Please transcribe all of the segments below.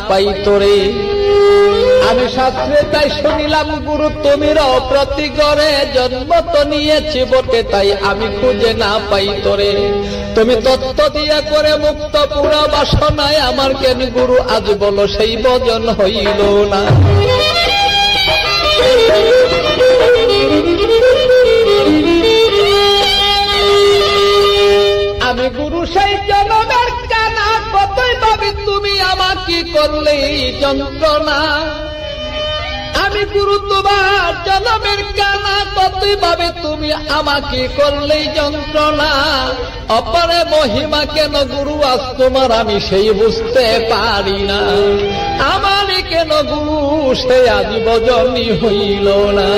পাই তোরে। আমি শাস্ত্রে তাই শুনিলাম গুরু তুমি প্রতি গড়ে, জন্ম তো নিয়েছি বটে তাই আমি খুঁজে না পাই তোরে। তুমি তত্ত্ব দিয়া করে মুক্ত পুরা বাসনায়, আমার কেন গুরু আজ বলো সেই ভজন হইল না। আমি গুরু সেই জনমের কানা, কতই ভাবি তুমি আমাকে করলে যন্ত্রণা। আমি গুরু তোমার জনমের কানা, কতই ভাবে তুমি আমাকে করলে যন্ত্রণা। অপরে মহিমা কেন গুরু আজ তোমার আমি সেই বুঝতে পারি না। আমার কেন গুরু সে আজ ভজনই হইল না।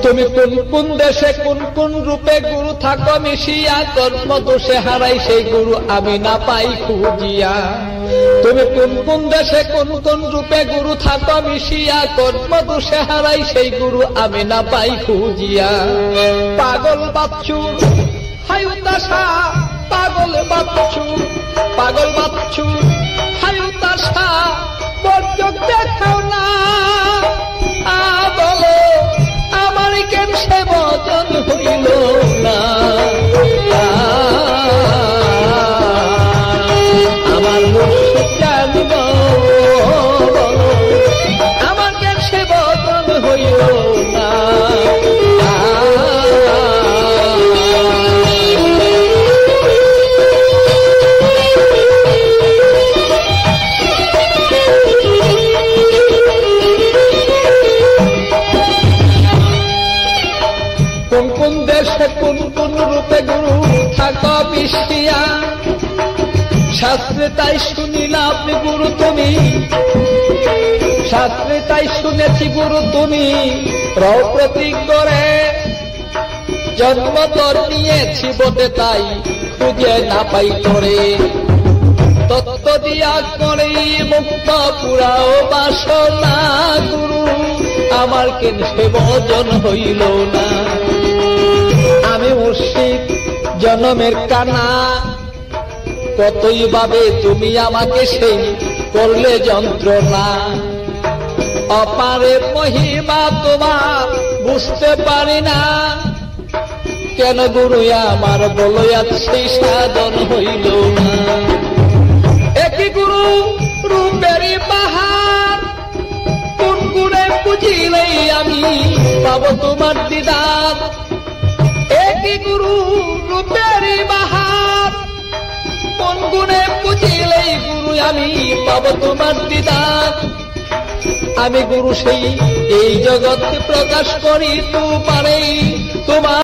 তুমি কোন কোন দেশে কোন কোন রূপে গুরু থাকো মিশিয়া, কর্ম দোষে হারাই সেই গুরু আমি না পাই খুঁজিয়া। তুমি কোন কোন দেশে কোন কোন রূপে গুরু থাকো মিশিয়া, কর্ম দোষে হারাই সেই গুরু আমি না পাই খুঁজিয়া। পাগল বাচ্চু হায়ুতাশা, পাগল বাচ্চু, পাগল বাচ্চু হায়ুতাশা, বর্জক দেখাও না। বলো আমার কেন সে ভজন হইল না। আমার মুর্শিদ জানব, আমার কেন সে ভজন হইল না। কোন কোন দেশে কোন কোন রূপে গুরু থাকো মিশিয়া, শাস্ত্রে তাই শুনিলাম আপনি গুরু তুমি। শাস্ত্রে তাই শুনেছি গুরু তুমি প্রতীক করে, জন্ম তোর নিয়েছি বটে তাই খুঁজে না পাই তোরে। তত্ত্ব দিয়া করে মুক্ত পুরাও বাসনা, গুরু আমার কেন সে ভজন হইল না। আমি মুর্শিদ জনমের কানা, কতই ভাবে তুমি আমাকে সেই করলে যন্ত্রণা। অপারে মহিমা তোমার বুঝতে পারি না, কেন গুরু আমার বলো আজ সেই সাধন হইল না। একই গুরু রূপেরই বাহার, কোন গুণে বুঝিলেই আমি পাবো তোমার দিদার। একই গুরু রূপেরই বাহার, কোন গুণে বুঝিলেই গুরু আমি পাবো তোমার দিদার। আমি গুরু সেই এই জগৎ প্রকাশ করি তোমার